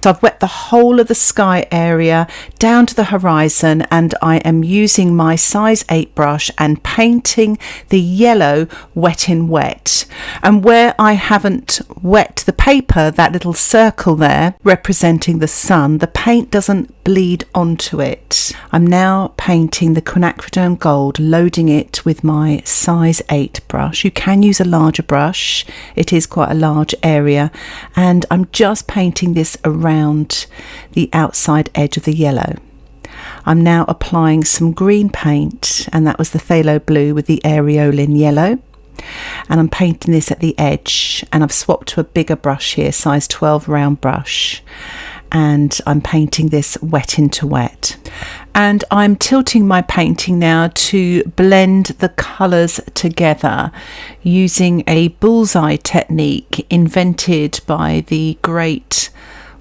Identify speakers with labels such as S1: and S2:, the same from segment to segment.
S1: So I've wet the whole of the sky area down to the horizon, and I am using my size 8 brush and painting the yellow wet in wet. And where I haven't wet the paper, that little circle there representing the sun, the paint doesn't bleed onto it. I'm now painting the quinacridone gold, loading it with my size 8 brush. You can use a larger brush, it is quite a large area, and I'm just painting this around the outside edge of the yellow. I'm now applying some green paint, and that was the phthalo blue with the Aureolin yellow, and I'm painting this at the edge, and I've swapped to a bigger brush here, size 12 round brush, and I'm painting this wet into wet. And I'm tilting my painting now to blend the colours together using a bullseye technique invented by the great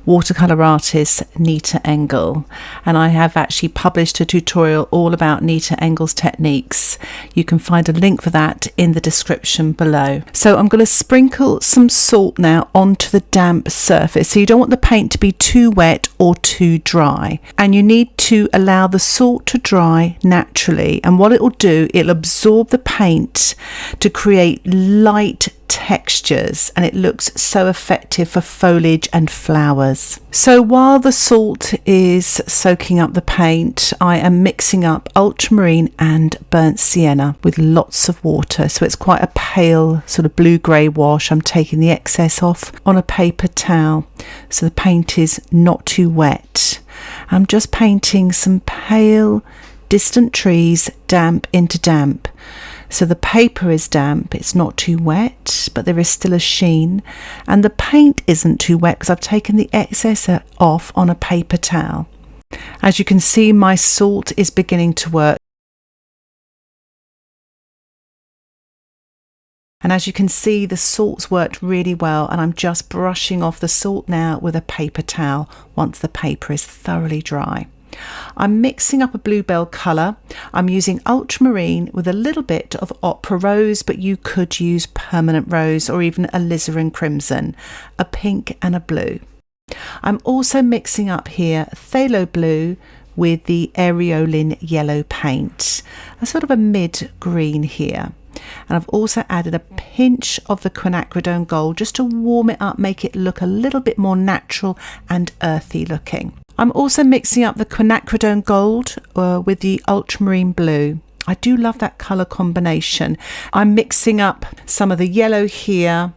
S1: watercolour artist Nita Engel, and I have actually published a tutorial all about Nita Engel's techniques. You can find a link for that in the description below. So I'm going to sprinkle some salt now onto the damp surface. So you don't want the paint to be too wet or too dry, and you need to allow the salt to dry naturally, and what it will do, it'll absorb the paint to create light textures, and it looks so effective for foliage and flowers. So while the salt is soaking up the paint, I am mixing up ultramarine and burnt sienna with lots of water, so it's quite a pale sort of blue-grey wash. I'm taking the excess off on a paper towel so the paint is not too wet. I'm just painting some pale distant trees, damp into damp. So the paper is damp, it's not too wet, but there is still a sheen, and the paint isn't too wet because I've taken the excess off on a paper towel. As you can see, my salt is beginning to work. And as you can see, the salt's worked really well, and I'm just brushing off the salt now with a paper towel once the paper is thoroughly dry. I'm mixing up a Bluebell colour. I'm using ultramarine with a little bit of opera rose, but you could use permanent rose or even alizarin crimson, a pink and a blue. I'm also mixing up here phthalo blue with the Aureolin yellow paint, a sort of a mid-green here. And I've also added a pinch of the quinacridone gold just to warm it up, make it look a little bit more natural and earthy looking. I'm also mixing up the quinacridone gold with the ultramarine blue. I do love that colour combination. I'm mixing up some of the yellow here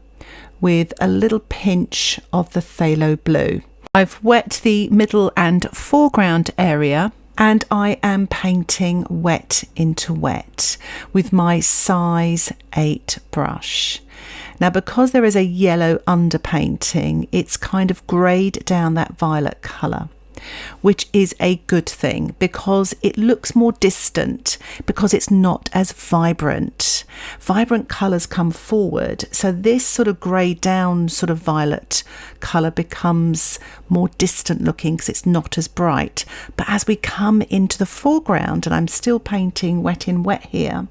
S1: with a little pinch of the phthalo blue. I've wet the middle and foreground area, and I am painting wet into wet with my size 8 brush. Now, because there is a yellow underpainting, it's kind of greyed down that violet colour, which is a good thing because it looks more distant, because it's not as vibrant. Vibrant colours come forward, so this sort of grey down sort of violet colour becomes more distant looking because it's not as bright. But as we come into the foreground, and I'm still painting wet in wet here,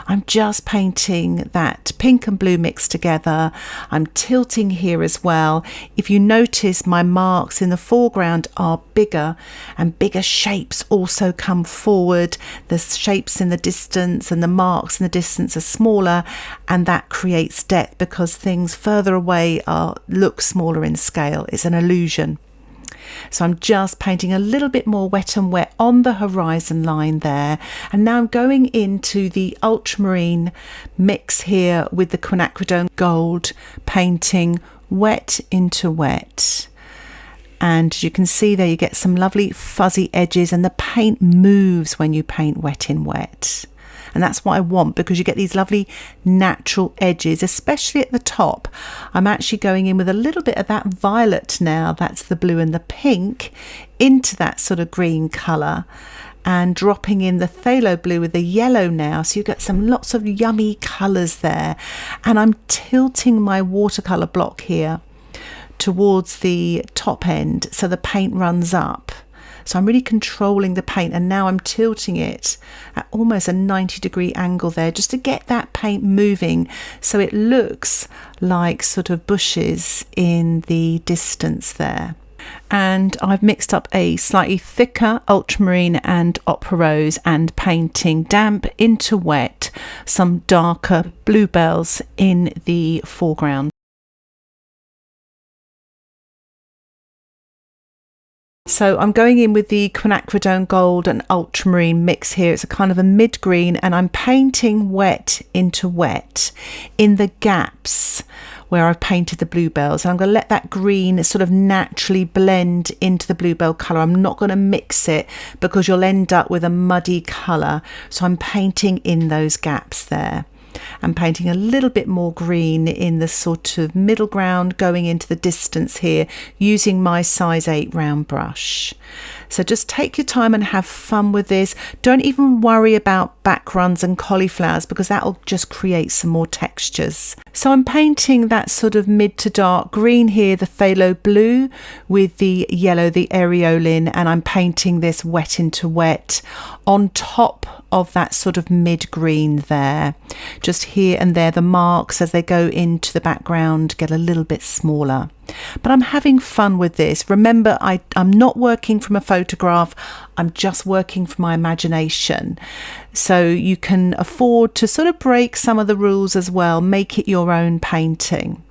S1: I'm just painting that pink and blue mixed together. I'm tilting here as well. If you notice, my marks in the foreground are bigger, and bigger shapes also come forward. The shapes in the distance and the marks in the distance are smaller, and that creates depth because things further away look smaller in scale. It's an illusion. So I'm just painting a little bit more wet and wet on the horizon line there. And now I'm going into the ultramarine mix here with the quinacridone gold, painting wet into wet. And as you can see there, you get some lovely fuzzy edges, and the paint moves when you paint wet in wet. And that's what I want, because you get these lovely natural edges, especially at the top. I'm actually going in with a little bit of that violet now, that's the blue and the pink, into that sort of green colour, and dropping in the phthalo blue with the yellow now, so you get some lots of yummy colours there. And I'm tilting my watercolour block here towards the top end so the paint runs up. So I'm really controlling the paint, and now I'm tilting it at almost a 90-degree angle there just to get that paint moving so it looks like sort of bushes in the distance there. and I've mixed up a slightly thicker ultramarine and opera rose and painting damp into wet some darker bluebells in the foreground. So I'm going in with the quinacridone gold and ultramarine mix here. It's a kind of a mid-green, and I'm painting wet into wet in the gaps where I've painted the bluebells. And I'm going to let that green sort of naturally blend into the bluebell colour. I'm not going to mix it because you'll end up with a muddy colour. So I'm painting in those gaps there. I'm painting a little bit more green in the sort of middle ground going into the distance here using my size 8 round brush. So just take your time and have fun with this. Don't even worry about backgrounds and cauliflowers because that'll just create some more textures. So I'm painting that sort of mid to dark green here, the phthalo blue with the yellow, the Aureolin, and I'm painting this wet into wet on top of that sort of mid green there. Just here and there, the marks as they go into the background get a little bit smaller. But I'm having fun with this. Remember, I'm not working from a photograph, I'm just working from my imagination. So you can afford to sort of break some of the rules as well, make it your own painting.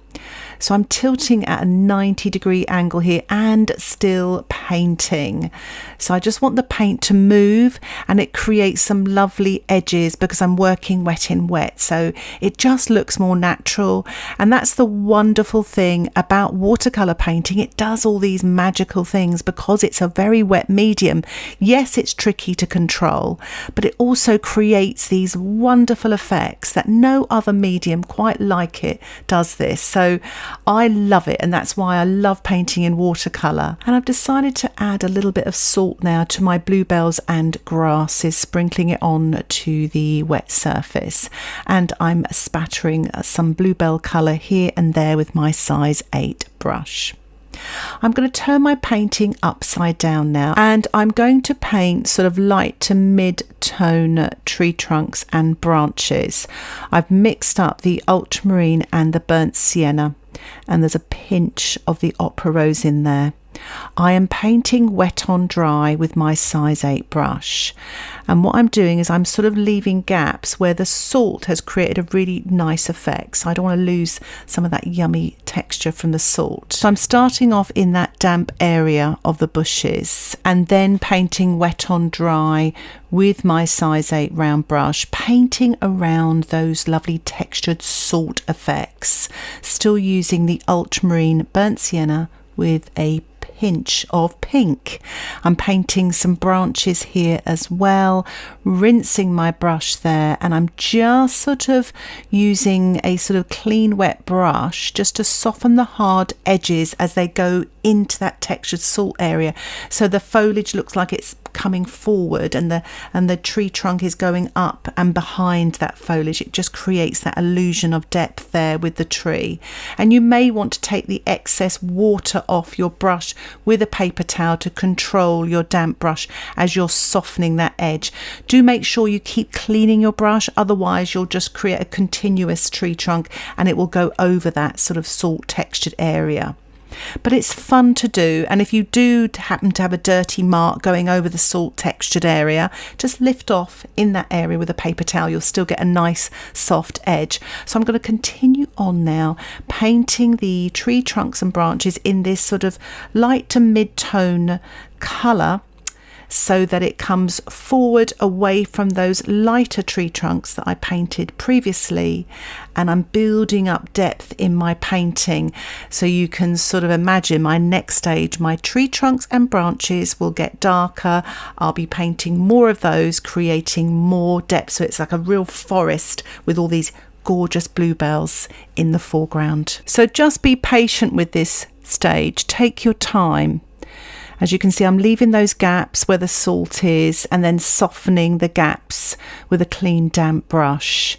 S1: So I'm tilting at a 90-degree angle here and still painting. So I just want the paint to move, and it creates some lovely edges because I'm working wet in wet. So it just looks more natural. And that's the wonderful thing about watercolor painting. It does all these magical things because it's a very wet medium. Yes, it's tricky to control, but it also creates these wonderful effects that no other medium quite like it does this. So I love it, and that's why I love painting in watercolor. And I've decided to add a little bit of salt now to my bluebells and grasses, sprinkling it on to the wet surface, and I'm spattering some bluebell color here and there with my size 8 brush. I'm going to turn my painting upside down now, and I'm going to paint sort of light to mid-tone tree trunks and branches. I've mixed up the ultramarine and the burnt sienna, and there's a pinch of the opera rose in there. I am painting wet on dry with my size 8 brush, and what I'm doing is I'm sort of leaving gaps where the salt has created a really nice effect, so I don't want to lose some of that yummy texture from the salt. So I'm starting off in that damp area of the bushes and then painting wet on dry with my size 8 round brush, painting around those lovely textured salt effects, still using the ultramarine burnt sienna with a pinch of pink. I'm painting some branches here as well, rinsing my brush there, and I'm just sort of using a sort of clean wet brush just to soften the hard edges as they go into that textured salt area, so the foliage looks like it's coming forward and the tree trunk is going up and behind that foliage. It just creates that illusion of depth there with the tree. And you may want to take the excess water off your brush with a paper towel to control your damp brush as you're softening that edge. Do make sure you keep cleaning your brush, otherwise you'll just create a continuous tree trunk and it will go over that sort of salt textured area. But it's fun to do, and if you do happen to have a dirty mark going over the salt textured area, just lift off in that area with a paper towel. You'll still get a nice soft edge. So I'm going to continue on now, painting the tree trunks and branches in this sort of light to mid-tone colour, so that it comes forward away from those lighter tree trunks that I painted previously, and I'm building up depth in my painting. So you can sort of imagine my next stage, my tree trunks and branches will get darker. I'll be painting more of those, creating more depth, so it's like a real forest with all these gorgeous bluebells in the foreground. So just be patient with this stage, take your time. As you can see, I'm leaving those gaps where the salt is and then softening the gaps with a clean damp brush.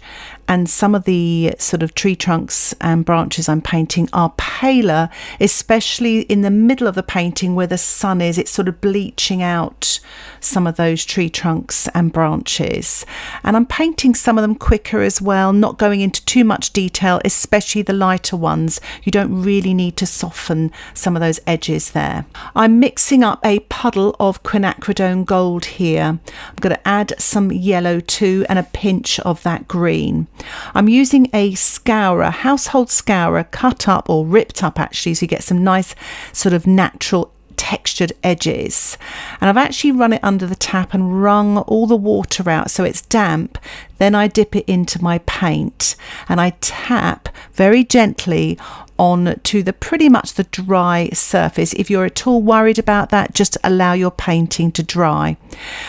S1: and some of the sort of tree trunks and branches I'm painting are paler, especially in the middle of the painting where the sun is. It's sort of bleaching out some of those tree trunks and branches, and I'm painting some of them quicker as well, not going into too much detail, especially the lighter ones. You don't really need to soften some of those edges there. I'm mixing up a puddle of quinacridone gold here. I'm going to add some yellow too and a pinch of that green. I'm using a scourer, household scourer, cut up or ripped up actually, so you get some nice sort of natural textured edges, and I've actually run it under the tap and wrung all the water out so it's damp. Then I dip it into my paint and I tap very gently on to the pretty much the dry surface. If you're at all worried about that, just allow your painting to dry.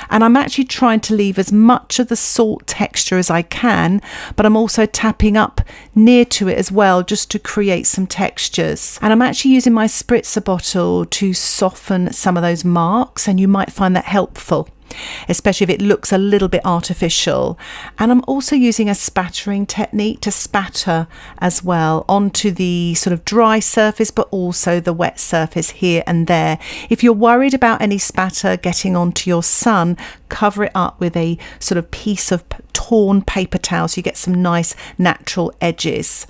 S1: And I'm actually trying to leave as much of the salt texture as I can, but I'm also tapping up near to it as well, just to create some textures. And I'm actually using my spritzer bottle to soften some of those marks, and you might find that helpful, especially if it looks a little bit artificial. And I'm also using a spattering technique to spatter as well onto the sort of dry surface, but also the wet surface here and there. If you're worried about any spatter getting onto your sun, cover it up with a sort of piece of torn paper towel so you get some nice natural edges.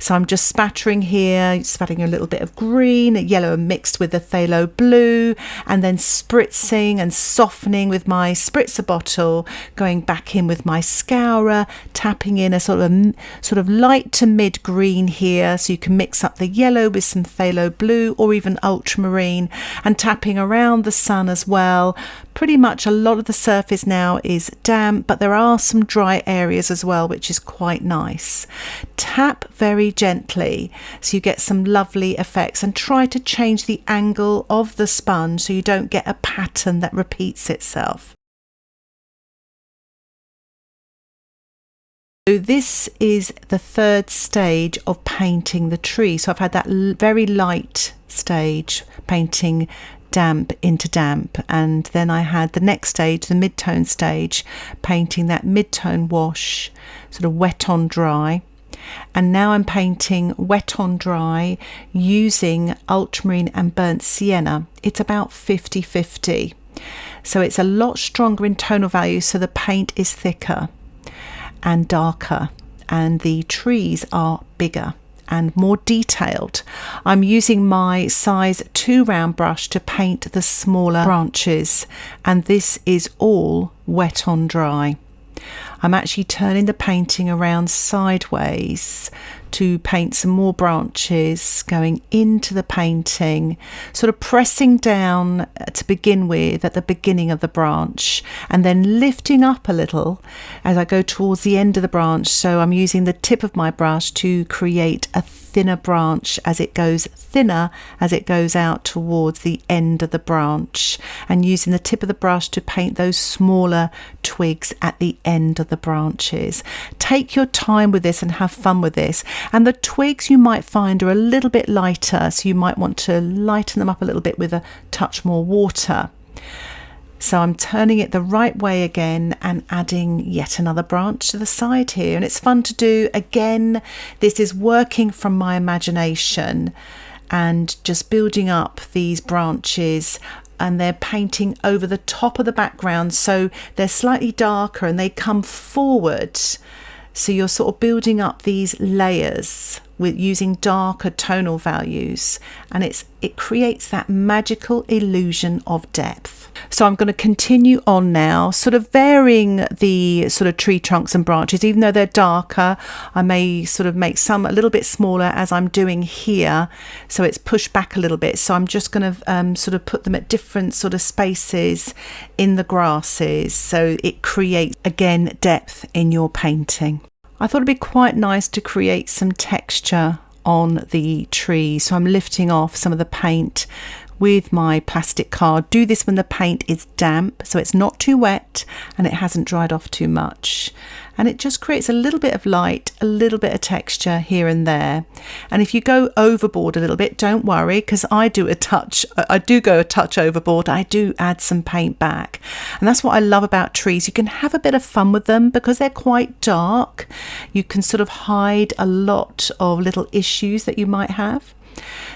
S1: So I'm just spattering here, spattering a little bit of green, yellow mixed with the phthalo blue, and then spritzing and softening with my spritzer bottle, going back in with my scourer, tapping in a sort of light to mid green here, so you can mix up the yellow with some phthalo blue or even ultramarine, and tapping around the sun as well. Pretty much a lot of the surface now is damp, but there are some dry areas as well, which is quite nice. Tap very gently so you get some lovely effects, and try to change the angle of the sponge so you don't get a pattern that repeats itself. So this is the third stage of painting the tree. So I've had that very light stage, painting damp into damp, and then I had the next stage, the mid-tone stage, painting that mid-tone wash, sort of wet on dry. And now I'm painting wet on dry using ultramarine and burnt sienna. It's about 50-50, so it's a lot stronger in tonal value, so the paint is thicker and darker, and the trees are bigger and more detailed. I'm using my size 2 round brush to paint the smaller branches, and this is all wet on dry. I'm actually turning the painting around sideways to paint some more branches, going into the painting, sort of pressing down to begin with at the beginning of the branch, and then lifting up a little as I go towards the end of the branch. So I'm using the tip of my brush to create a thinner branch as it goes thinner as it goes out towards the end of the branch, and using the tip of the brush to paint those smaller twigs at the end of the branches. Take your time with this and have fun with this. And the twigs you might find are a little bit lighter, so you might want to lighten them up a little bit with a touch more water. So I'm turning it the right way again and adding yet another branch to the side here, and it's fun to do. Again, this is working from my imagination and just building up these branches, and they're painting over the top of the background, so they're slightly darker and they come forward. So you're sort of building up these layers with using darker tonal values, and it creates that magical illusion of depth. So I'm going to continue on now, sort of varying the sort of tree trunks and branches. Even though they're darker, I may sort of make some a little bit smaller as I'm doing here, so it's pushed back a little bit. So I'm just going to sort of put them at different sort of spaces in the grasses, so it creates again depth in your painting. I thought it'd be quite nice to create some texture on the tree, so I'm lifting off some of the paint with my plastic card. Do this when the paint is damp, so it's not too wet and it hasn't dried off too much. And it just creates a little bit of light, a little bit of texture here and there. And if you go overboard a little bit, don't worry, because I do go a touch overboard. I do add some paint back. And that's what I love about trees. You can have a bit of fun with them because they're quite dark. You can sort of hide a lot of little issues that you might have.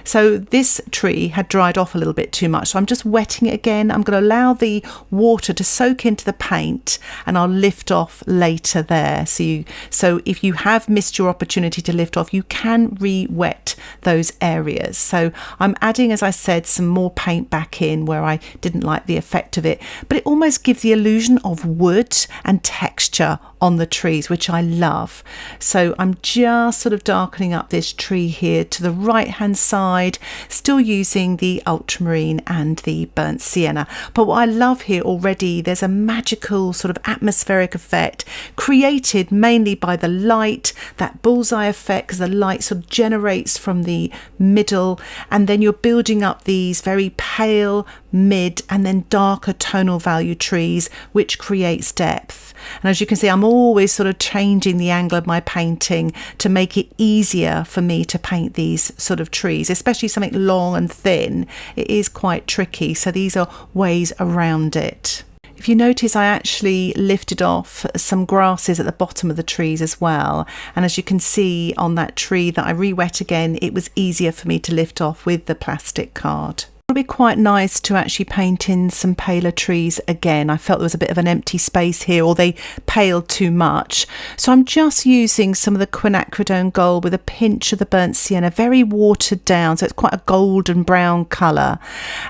S1: So this tree had dried off a little bit too much, so I'm just wetting it again. I'm going to allow the water to soak into the paint and I'll lift off later there. So if you have missed your opportunity to lift off, you can re-wet those areas. So I'm adding, as I said, some more paint back in where I didn't like the effect of it, but it almost gives the illusion of wood and texture on the trees, which I love. So I'm just sort of darkening up this tree here to the right hand side, still using the ultramarine and the burnt sienna. But what I love here already, there's a magical sort of atmospheric effect created mainly by the light, that bullseye effect, because the light sort of generates from the middle, and then you're building up these very pale, mid and then darker tonal value trees, which creates depth. And as you can see, I'm always sort of changing the angle of my painting to make it easier for me to paint these sort of trees, especially something long and thin. It is quite tricky, so these are ways around it. If you notice, I actually lifted off some grasses at the bottom of the trees as well, and as you can see on that tree that I re-wet again, it was easier for me to lift off with the plastic card. It would be quite nice to actually paint in some paler trees again. I felt there was a bit of an empty space here, or they paled too much. So I'm just using some of the quinacridone gold with a pinch of the burnt sienna, very watered down, so it's quite a golden brown colour.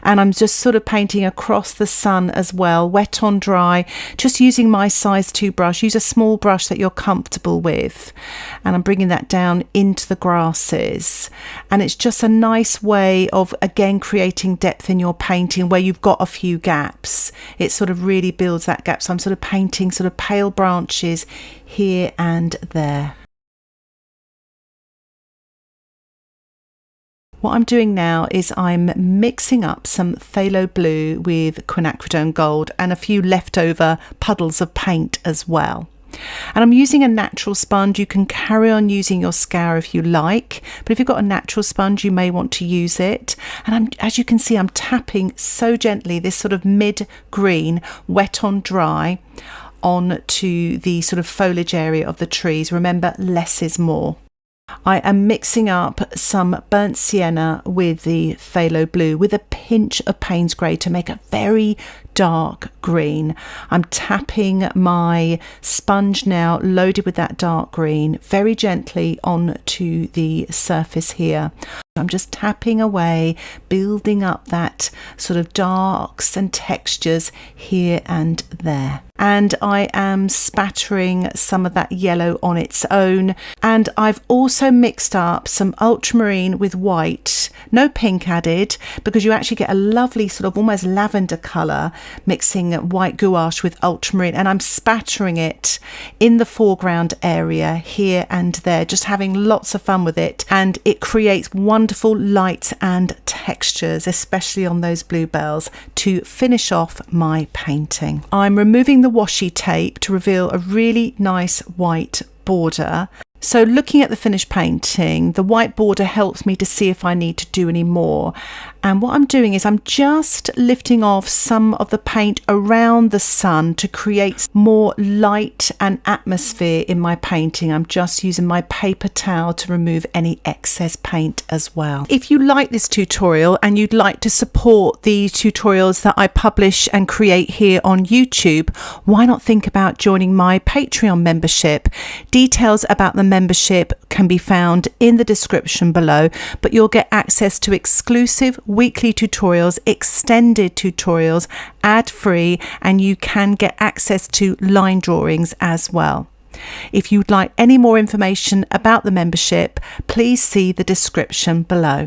S1: And I'm just sort of painting across the sun as well, wet on dry, just using my size 2 brush. Use a small brush that you're comfortable with. And I'm bringing that down into the grasses. And it's just a nice way of, again, creating depth in your painting where you've got a few gaps. It sort of really builds that gap. So I'm sort of painting sort of pale branches here and there. What I'm doing now is I'm mixing up some phthalo blue with quinacridone gold and a few leftover puddles of paint as well. And I'm using a natural sponge. You can carry on using your scour if you like, but if you've got a natural sponge, you may want to use it. And as you can see, I'm tapping so gently this sort of mid-green, wet on dry, onto the sort of foliage area of the trees. Remember, less is more. I am mixing up some burnt sienna with the phthalo blue with a pinch of Paynes grey to make a very dark green. I'm tapping my sponge now loaded with that dark green very gently onto the surface here. I'm just tapping away, building up that sort of darks and textures here and there. And I am spattering some of that yellow on its own. And I've also mixed up some ultramarine with white, no pink added, because you actually get a lovely sort of almost lavender colour mixing white gouache with ultramarine. And I'm spattering it in the foreground area here and there, just having lots of fun with it. And it creates wonderful lights and textures, especially on those bluebells, to finish off my painting. I'm removing the washi tape to reveal a really nice white border. So looking at the finished painting, the white border helps me to see if I need to do any more. And what I'm doing is I'm just lifting off some of the paint around the sun to create more light and atmosphere in my painting. I'm just using my paper towel to remove any excess paint as well. If you like this tutorial and you'd like to support the tutorials that I publish and create here on YouTube, why not think about joining my Patreon membership? Details about the membership can be found in the description below, but you'll get access to exclusive weekly tutorials, extended tutorials, ad-free, and you can get access to line drawings as well. If you'd like any more information about the membership, please see the description below.